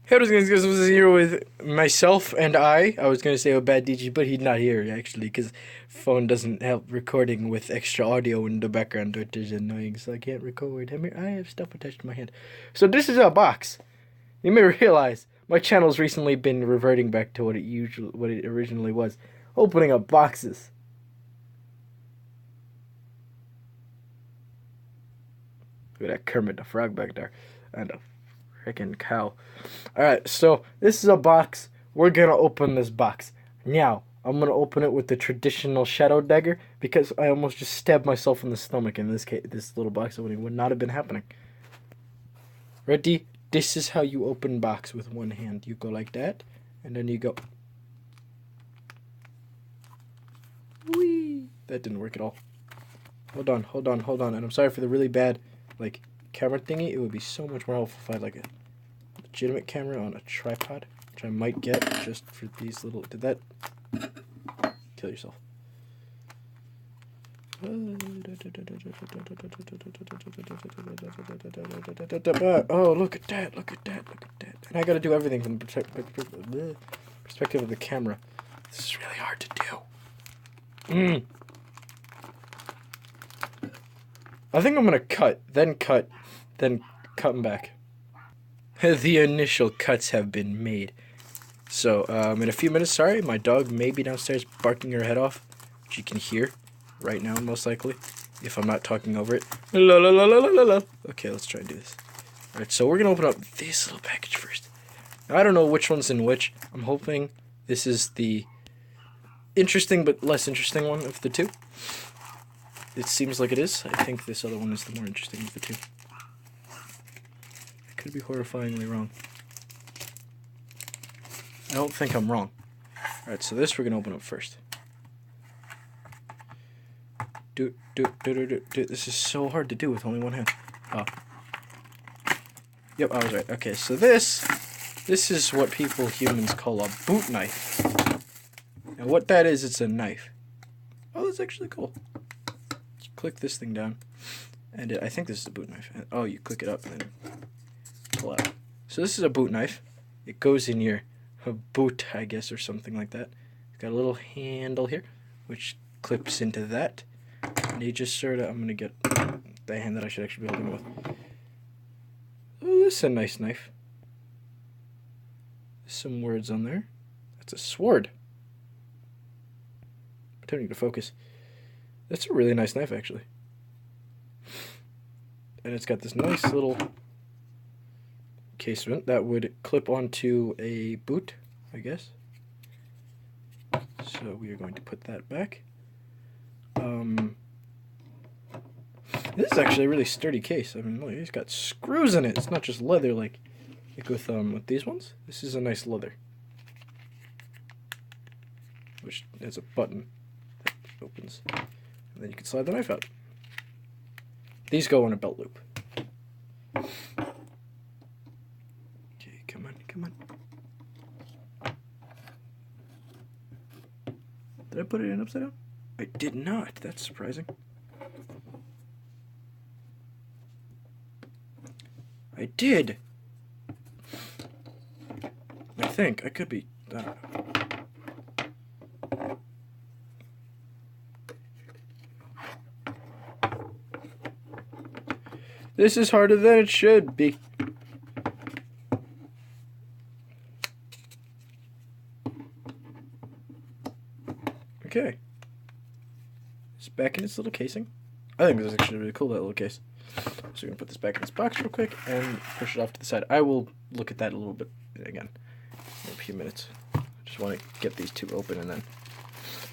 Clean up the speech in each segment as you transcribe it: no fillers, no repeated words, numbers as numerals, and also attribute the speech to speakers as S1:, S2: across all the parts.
S1: Hey, what is guys? Was here with myself and I was gonna say a bad DJ, but he's not here actually, because phone doesn't help recording with extra audio in the background, which is annoying. So I can't record. I have stuff attached to my hand. So this is a box. You may realize my channel's recently been reverting back to what it originally was, opening up boxes. Look at that Kermit the Frog back there, and a freaking cow. Alright, so this is a box. We're gonna open this box. Now, I'm gonna open it with the traditional shadow dagger because I almost just stabbed myself in the stomach in this case. This little box opening would not have been happening. Ready? This is how you open box with one hand. You go like that, and then you go. Whee! That didn't work at all. Hold on. And I'm sorry for the really bad, camera thingy. It would be so much more helpful if I had, a legitimate camera on a tripod, which I might get just for these little. Did that kill yourself? Oh, look at that! And I gotta do everything from the perspective of the camera. This is really hard to do. I think I'm gonna cut them back. The initial cuts have been made. So, in a few minutes, sorry, my dog may be downstairs barking her head off, which you can hear right now, most likely, if I'm not talking over it. La la la la la la. Okay, let's try and do this. Alright, so we're gonna open up this little package first. Now, I don't know which one's in which. I'm hoping this is the interesting but less interesting one of the two. It seems like it is. I think this other one is the more interesting of the two. I could be horrifyingly wrong. I don't think I'm wrong. Alright, so this we're going to open up first. This is so hard to do with only one hand. Oh. Yep, I was right. Okay, so this is what humans call a boot knife. And what that is, it's a knife. Oh, that's actually cool. Click this thing down, and I think this is a boot knife. Oh, you click it up and then pull out. So this is a boot knife. It goes in your boot, I guess, or something like that. It's got a little handle here, which clips into that. And you just sort of, I'm going to get the hand that I should actually be holding it with. Oh, this is a nice knife. There's some words on there. That's a sword. I don't need to focus. That's a really nice knife, actually. And it's got this nice little casement that would clip onto a boot, I guess. So we are going to put that back. This is actually a really sturdy case. I mean, look, it's got screws in it. It's not just leather like with these ones. This is a nice leather, which has a button that opens. And then you can slide the knife out. These go on a belt loop. Okay, come on. Did I put it in upside down? I did not. That's surprising. I did. I think. I could be. I don't know. This is harder than it should be. Okay. It's back in its little casing. I think this is actually really cool, that little case. So we're going to put this back in its box real quick and push it off to the side. I will look at that a little bit again in a few minutes. I just want to get these two open and then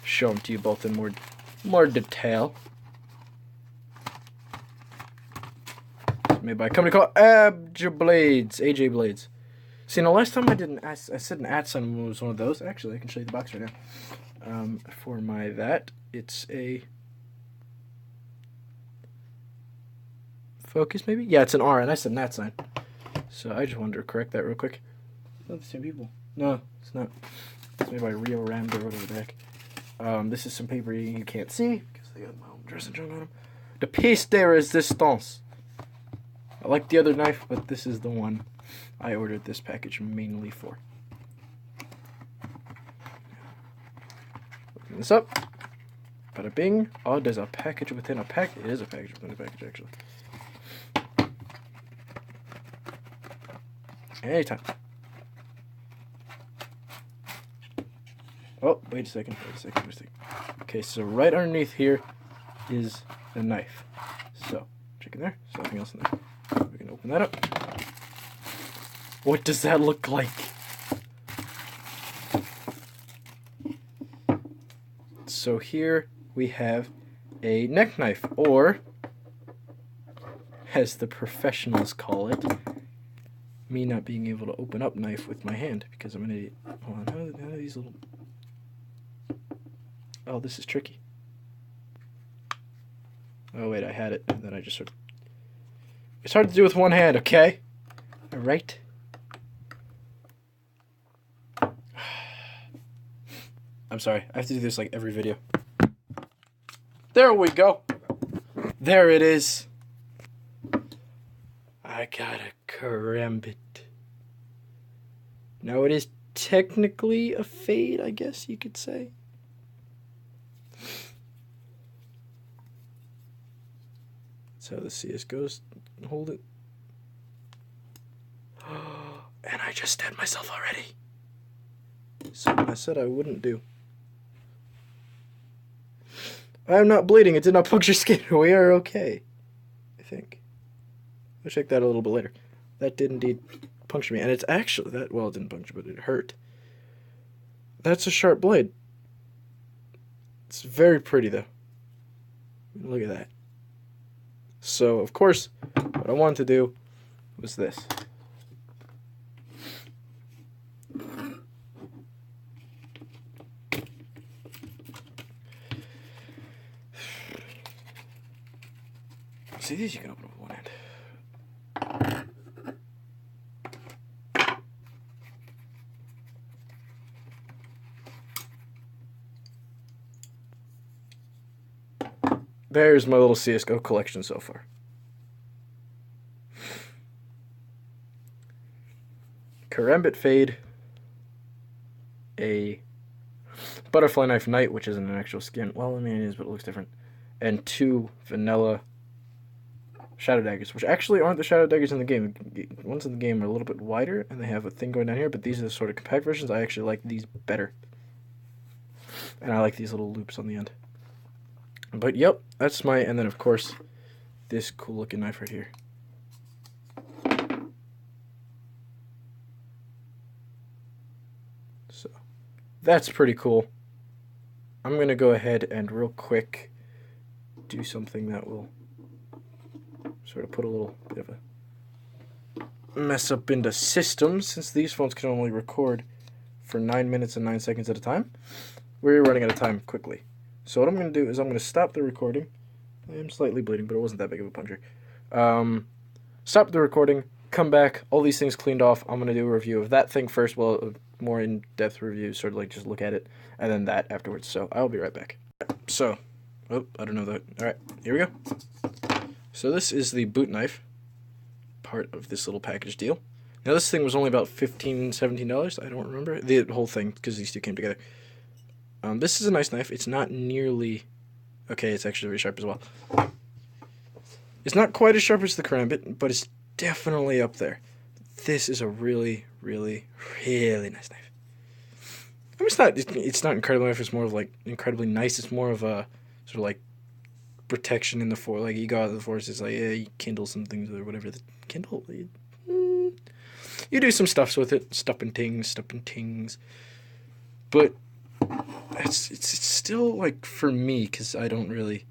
S1: show them to you both in more detail. Made by a company called AJ Blades. See, now last time I said an @ was one of those. Actually, I can show you the box right now. For my it's a focus maybe? Yeah, it's an R, and I said an @ So I just wanted to correct that real quick. It's not the same people. No, it's not. It's made by Rio Rambo or whatever the heck. This is some paper you can't see because they got my own dressing junk on them. The pièce de résistance. I like the other knife, but this is the one I ordered this package mainly for. Open this up. Bada bing. Oh, there's a package within a pack. It is a package within a package, actually. Anytime. Oh, wait a second. Okay, so right underneath here is the knife. So, check in there. There's nothing else in there. We can open that up. What does that look like? So here we have a neck knife, or, as the professionals call it, me not being able to open up knife with my hand because I'm an idiot. Hold on, how do these little... Oh, this is tricky. Oh wait, I had it, and then I just sort of... It's hard to do with one hand, okay? Alright? I'm sorry, I have to do this like every video. There we go! There it is! I got a karambit. Now it is technically a fade, I guess you could say. That's how the CS goes. Hold it. And I just stabbed myself already. Something I said I wouldn't do. I'm not bleeding. It did not puncture skin. We are okay. I think. I'll check that a little bit later. That did indeed puncture me. And it's actually... well, it didn't puncture, but it hurt. That's a sharp blade. It's very pretty, though. Look at that. So, of course, what I wanted to do was this. See, these you can open up with one hand. There's my little CSGO collection so far. Karambit Fade, a Butterfly Knife Knight, which isn't an actual skin. Well, I mean it is, but it looks different. And 2 vanilla Shadow Daggers, which actually aren't the Shadow Daggers in the game. The ones in the game are a little bit wider, and they have a thing going down here, but these are the sort of compact versions. I actually like these better. And I like these little loops on the end. But, yep, that's my... And then, of course, this cool-looking knife right here. So, that's pretty cool. I'm going to go ahead and real quick do something that will sort of put a little bit of a mess up into systems, since these phones can only record for 9 minutes and 9 seconds at a time. We're running out of time quickly. So what I'm going to do is I'm going to stop the recording. I am slightly bleeding, but it wasn't that big of a puncture. Stop the recording, come back, all these things cleaned off. I'm going to do a review of that thing first, well, a more in-depth review, sort of like just look at it, and then that afterwards. So I'll be right back. So, oh, I don't know that. Alright, here we go. So this is the boot knife, part of this little package deal. Now this thing was only about $15, $17, I don't remember. The whole thing, because these two came together. This is a nice knife. It's not nearly... Okay, it's actually very sharp as well. It's not quite as sharp as the Karambit, but it's definitely up there. This is a really, really, really nice knife. I mean, it's not incredibly nice. It's more of like incredibly nice. It's more of a sort of like protection in the forest. Like you go out of the forest, it's like, yeah, you kindle some things or whatever. The kindle, you do some stuffs with it, stuff and tings. But it's still like for me, because I don't really.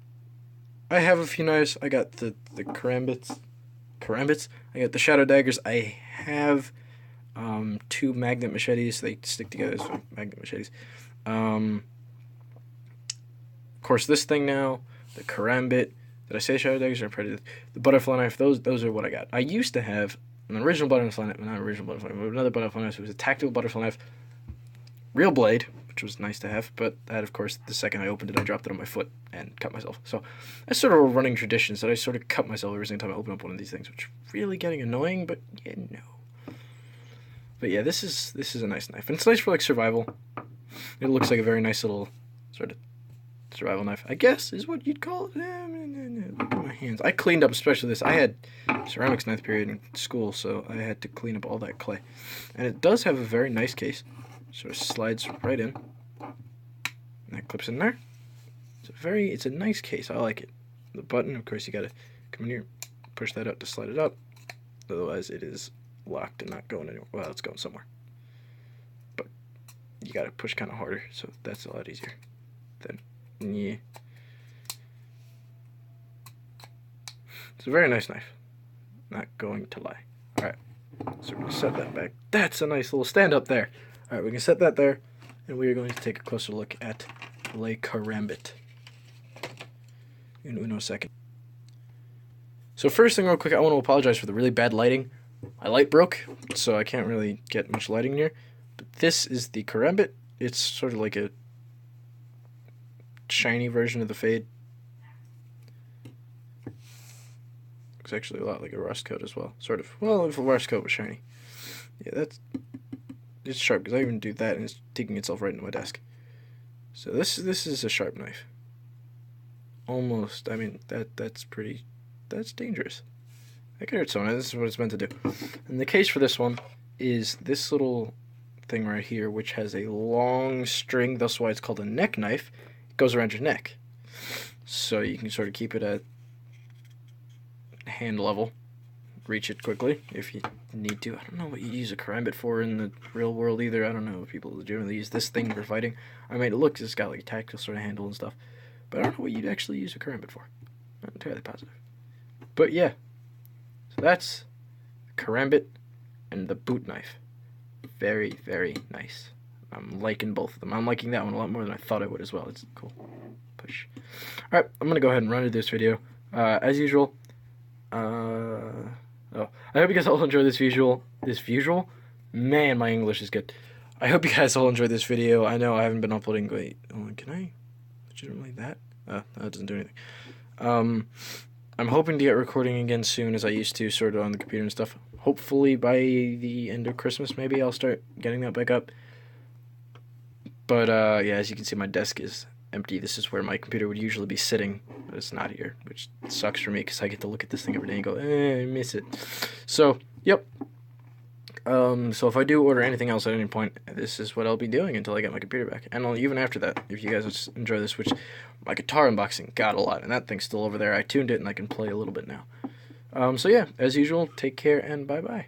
S1: I have a few knives. I got the Karambits. I got the Shadow Daggers. I have 2 magnet machetes. They stick together as magnet machetes. Of course, this thing now, the Karambit. Did I say Shadow Daggers or Predator? The Butterfly Knife. Those are what I got. I used to have an original Butterfly Knife, not original Butterfly Knife, but another Butterfly Knife. It was a tactical Butterfly Knife, real blade, which was nice to have. But that, of course, the second I opened it, I dropped it on my foot and cut myself. So that's sort of a running tradition. So I sort of cut myself every single time I open up one of these things, which is really getting annoying. But yeah, no. But yeah, this is a nice knife, and it's nice for like survival. It looks like a very nice little sort of survival knife, I guess is what you'd call it. Look at my hands. I cleaned up especially this. I had ceramics ninth period in school, so I had to clean up all that clay. And it does have a very nice case. Sort of slides right in. And that clips in there. It's a nice case. I like it. The button, of course, you gotta come in here, push that out to slide it up. Otherwise, it is locked and not going anywhere. Well, it's going somewhere. But you gotta push kind of harder, so that's a lot easier. Then, yeah. It's a very nice knife. Not going to lie. Alright, so we're going to set that back. That's a nice little stand up there. Alright, we can set that there, and we are going to take a closer look at Le Karambit in uno second. So first thing real quick, I want to apologize for the really bad lighting. My light broke, so I can't really get much lighting in here. But this is the Karambit. It's sort of like a shiny version of the Fade. Looks actually a lot like a rust coat as well, sort of. Well, if a rust coat was shiny. Yeah, it's sharp because I even do that and it's digging itself right into my desk. So this is a sharp knife. Almost. I mean that's dangerous. That could hurt someone. This is what it's meant to do. And the case for this one is this little thing right here, which has a long string. That's why it's called a neck knife. It goes around your neck, so you can sort of keep it at hand level, reach it quickly if you need to. I don't know what you use a karambit for in the real world either. I don't know if people generally use this thing for fighting. I mean, it looks, it's got like a tactile sort of handle and stuff, but I don't know what you'd actually use a karambit for. Not entirely positive. But yeah, so that's karambit and the boot knife. Very, very nice. I'm liking both of them. I'm liking that one a lot more than I thought I would as well. It's cool. Push. Alright, I'm gonna go ahead and run into this video. As usual, I hope you guys all enjoy this visual. Man, my English is good. I hope you guys all enjoyed this video. I know I haven't been uploading. Wait, can I legitimately that? That doesn't do anything. I'm hoping to get recording again soon, as I used to, sort of on the computer and stuff. Hopefully by the end of Christmas, maybe I'll start getting that back up. But yeah, as you can see, my desk is empty. This is where my computer would usually be sitting, but it's not here, which sucks for me because I get to look at this thing every day and go, I miss it. So, yep. So if I do order anything else at any point, this is what I'll be doing until I get my computer back. And even after that, if you guys enjoy this, which my guitar unboxing got a lot, and that thing's still over there. I tuned it and I can play a little bit now. So yeah, as usual, take care and bye-bye.